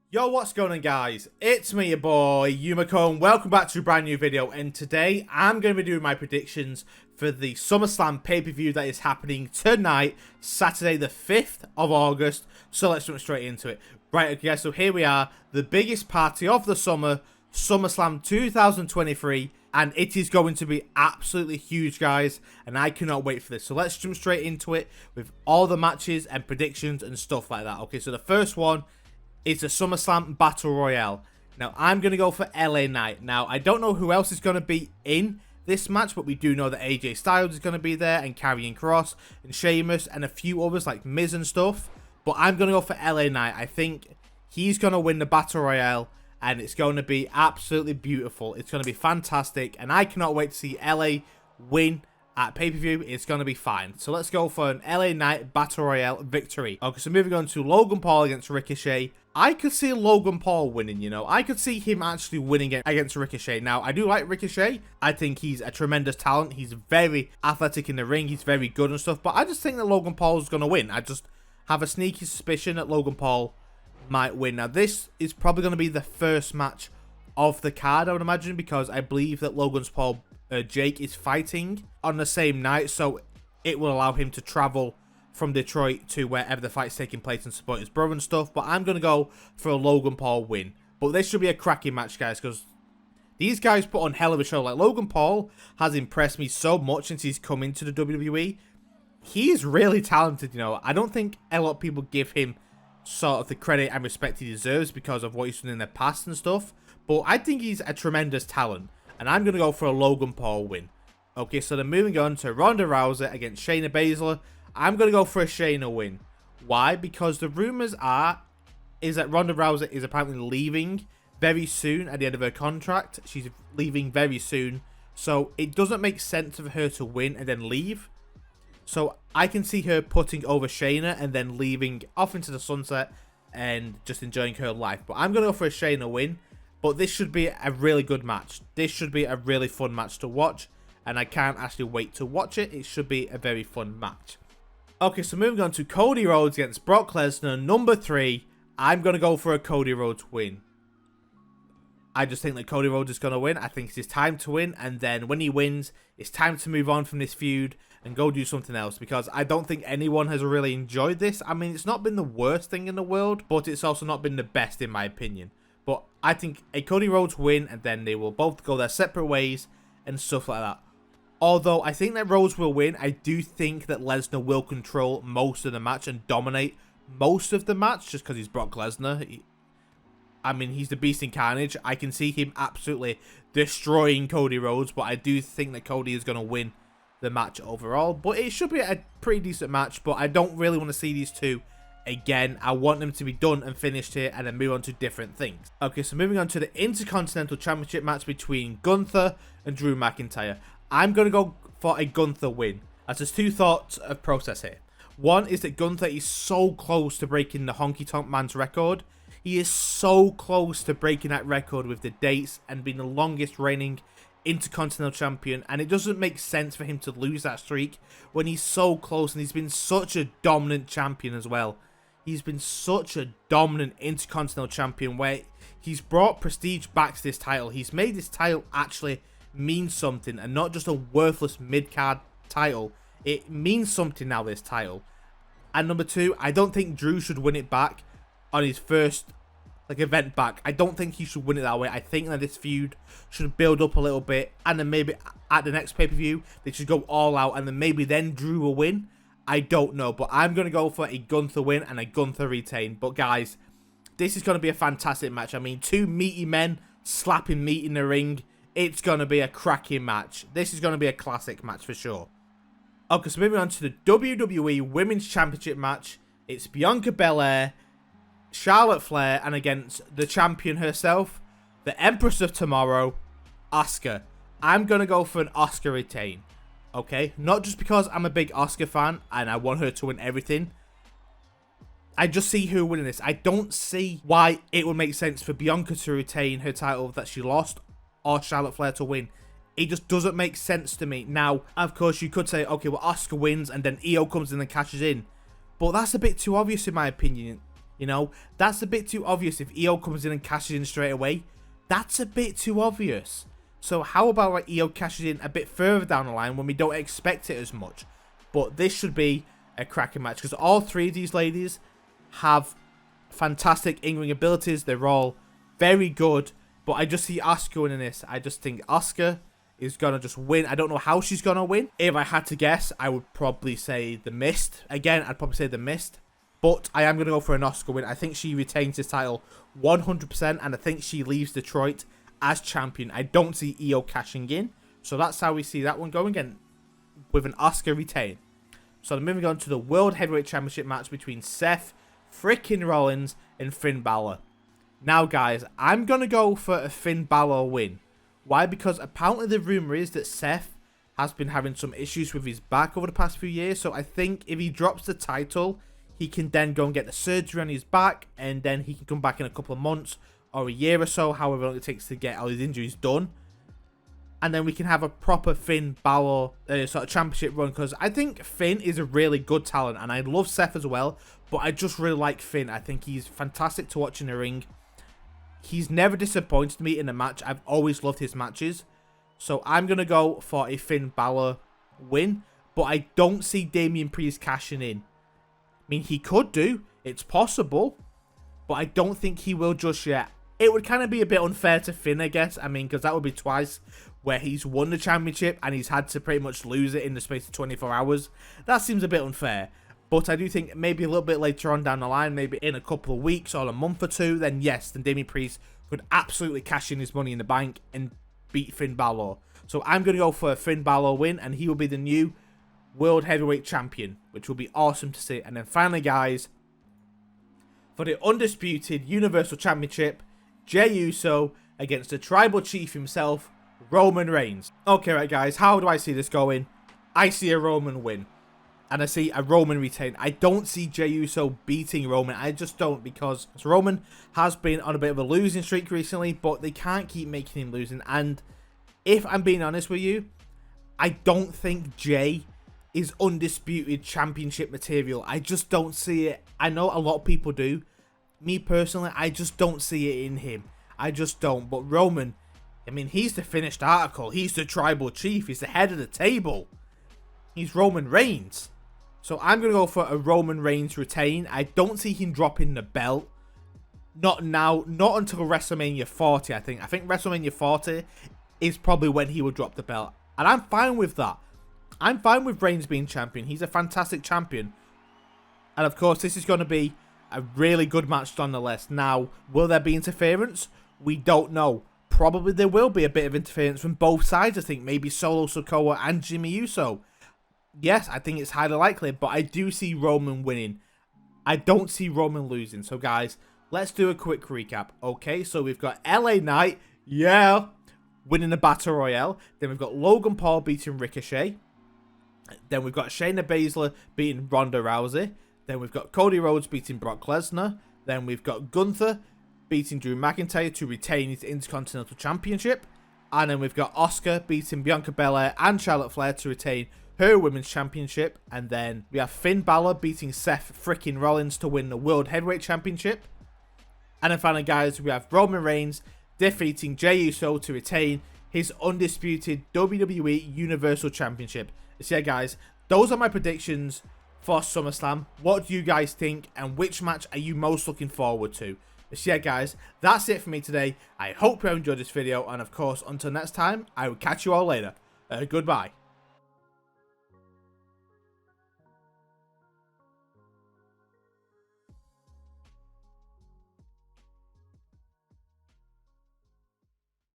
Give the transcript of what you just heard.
Yo, what's going on, guys? It's me, your boy Yumiko, and welcome back to a brand new video. And today I'm going to be doing my predictions for the SummerSlam pay-per-view that is happening tonight, Saturday the 5th of August. So let's jump straight into it. Right, okay, so here we are, the biggest party of the summer, SummerSlam 2023, and it is going to be absolutely huge, guys, and I cannot wait for this. So let's jump straight into it with all the matches and predictions and stuff like that. Okay, so the first one is the SummerSlam Battle Royale. Now, I'm going to go for LA Knight. Now, I don't know who else is going to be in this match, but we do know that AJ Styles is going to be there, and Karrion Kross, and Sheamus, and a few others like Miz and stuff. But I'm going to go for LA Knight. I think he's going to win the Battle Royale, and it's going to be absolutely beautiful. It's going to be fantastic, and I cannot wait to see LA win at pay-per-view. It's going to be fine. So let's go for an LA Knight Battle Royale victory. Okay, so moving on to Logan Paul against Ricochet. I could see Logan Paul winning, you know. I could see him actually winning against Ricochet. Now, I do like Ricochet. I think he's a tremendous talent. He's very athletic in the ring. He's very good and stuff. But I just think that Logan Paul is going to win. I just have a sneaky suspicion that Logan Paul might win. Now, this is probably going to be the first match of the card, I would imagine, because I believe that Jake is fighting on the same night, so it will allow him to travel from Detroit to wherever the fight's taking place and support his brother and stuff. But I'm going to go for a Logan Paul win. But this should be a cracking match, guys, because these guys put on hell of a show. Like, Logan Paul has impressed me so much since he's come into the WWE. He's really talented, you know. I don't think a lot of people give him sort of the credit and respect he deserves because of what he's done in the past and stuff. But I think he's a tremendous talent, and I'm going to go for a Logan Paul win. Okay, so then moving on to Ronda Rousey against Shayna Baszler. I'm going to go for a Shayna win. Why? Because the rumors is that Ronda Rousey is apparently leaving very soon at the end of her contract. She's leaving very soon. So it doesn't make sense for her to win and then leave. So I can see her putting over Shayna and then leaving off into the sunset and just enjoying her life. But I'm going to go for a Shayna win. But this should be a really good match. This should be a really fun match to watch. And I can't actually wait to watch it. It should be a very fun match. Okay, so moving on to Cody Rhodes against Brock Lesnar, number 3. I'm going to go for a Cody Rhodes win. I just think that Cody Rhodes is going to win. I think it's his time to win. And then when he wins, it's time to move on from this feud and go do something else. Because I don't think anyone has really enjoyed this. I mean, it's not been the worst thing in the world, but it's also not been the best in my opinion. But I think a Cody Rhodes win, and then they will both go their separate ways and stuff like that. Although I think that Rhodes will win, I do think that Lesnar will control most of the match and dominate most of the match just because he's Brock Lesnar. I mean, he's the beast in carnage. I can see him absolutely destroying Cody Rhodes, but I do think that Cody is going to win the match overall. But it should be a pretty decent match, but I don't really want to see these two again. I want them to be done and finished here and then move on to different things. Okay, so moving on to the Intercontinental Championship match between Gunther and Drew McIntyre. I'm going to go for a Gunther win, as there's two thoughts of process here. One is that Gunther is so close to breaking the Honky Tonk Man's record. He is so close to breaking that record with the dates and being the longest reigning Intercontinental Champion, and it doesn't make sense for him to lose that streak when he's so close, and he's been such a dominant champion as well. He's been such a dominant Intercontinental Champion where he's brought prestige back to this title. He's made this title actually mean something and not just a worthless mid-card title. It means something now, this title. And number 2, I don't think Drew should win it back on his first event back. I don't think he should win it that way. I think that this feud should build up a little bit, and then maybe at the next pay-per-view they should go all out, and then maybe then Drew will win. I don't know, but I'm going to go for a Gunther win and a Gunther retain. But guys, this is going to be a fantastic match. I mean, two meaty men slapping meat in the ring. It's going to be a cracking match. This is going to be a classic match for sure. Okay, so moving on to the WWE Women's Championship match. It's Bianca Belair, Charlotte Flair, and against the champion herself, the Empress of Tomorrow, Asuka. I'm going to go for an Asuka retain. Okay, not just because I'm a big Asuka fan and I want her to win everything. I just see her winning this. I don't see why it would make sense for Bianca to retain her title that she lost, or Charlotte Flair to win. It just doesn't make sense to me. Now, of course, you could say, okay, well, Asuka wins and then Io comes in and cashes in. But that's a bit too obvious in my opinion. You know, that's a bit too obvious. If Io comes in and cashes in straight away, that's a bit too obvious. So how about like Io cashes in a bit further down the line when we don't expect it as much? But this should be a cracking match because all three of these ladies have fantastic in-ring abilities. They're all very good. But I just see Asuka winning this. I just think Asuka is going to just win. I don't know how she's going to win. If I had to guess, I would probably say The Mist. Again, I'd probably say The Mist. But I am going to go for an Asuka win. I think she retains this title 100%. And I think she leaves Detroit as champion. I don't see Io cashing in. So that's how we see that one going again, with an Asuka retain. So then moving on to the World Heavyweight Championship match between Seth freaking Rollins and Finn Balor. Now guys, I'm going to go for a Finn Balor win. Why? Because apparently the rumour is that Seth has been having some issues with his back over the past few years. So I think if he drops the title, he can then go and get the surgery on his back. And then he can come back in a couple of months or a year or so, however long it takes to get all his injuries done. And then we can have a proper Finn Balor sort of championship run. Because I think Finn is a really good talent. And I love Seth as well. But I just really like Finn. I think he's fantastic to watch in the ring. He's never disappointed me in a match. I've always loved his matches. So I'm going to go for a Finn Balor win. But I don't see Damian Priest cashing in. I mean, he could do. It's possible. But I don't think he will just yet. It would kind of be a bit unfair to Finn, I guess. I mean, because that would be twice where he's won the championship and he's had to pretty much lose it in the space of 24 hours. That seems a bit unfair. But I do think maybe a little bit later on down the line, maybe in a couple of weeks or a month or two, then yes, then Damian Priest could absolutely cash in his money in the bank and beat Finn Balor. So I'm going to go for a Finn Balor win, and he will be the new World Heavyweight Champion, which will be awesome to see. And then finally, guys, for the undisputed Universal Championship, Jey Uso against the Tribal Chief himself, Roman Reigns. Okay, right, guys, how do I see this going? I see a Roman win. And I see a Roman retain. I don't see Jey Uso beating Roman. I just don't, because Roman has been on a bit of a losing streak recently, but they can't keep making him losing. And if I'm being honest with you, I don't think Jey is undisputed championship material. I just don't see it. I know a lot of people do. Me personally, I just don't see it in him. I just don't. But Roman, I mean, he's the finished article. He's the Tribal Chief. He's the head of the table. He's Roman Reigns. So I'm going to go for a Roman Reigns retain. I don't see him dropping the belt. Not now. Not until WrestleMania 40, I think. I think WrestleMania 40 is probably when he will drop the belt. And I'm fine with that. I'm fine with Reigns being champion. He's a fantastic champion. And of course, this is going to be a really good match nonetheless. Now, will there be interference? We don't know. Probably there will be a bit of interference from both sides, I think. Maybe Solo Sikoa and Jimmy Uso. Yes, I think it's highly likely, but I do see Roman winning. I don't see Roman losing. So, guys, let's do a quick recap. Okay, so we've got LA Knight, yeah, winning the Battle Royale. Then we've got Logan Paul beating Ricochet. Then we've got Shayna Baszler beating Ronda Rousey. Then we've got Cody Rhodes beating Brock Lesnar. Then we've got Gunther beating Drew McIntyre to retain his Intercontinental Championship. And then we've got Asuka beating Bianca Belair and Charlotte Flair to retain her Women's Championship. And then we have Finn Balor beating Seth freaking Rollins to win the World Heavyweight Championship. And then finally, guys, we have Roman Reigns defeating Jey Uso to retain his undisputed WWE Universal Championship. So yeah, guys, those are my predictions for SummerSlam. What do you guys think, and which match are you most looking forward to? So yeah, guys, that's it for me today. I hope you enjoyed this video, and of course, until next time, I will catch you all later. Goodbye.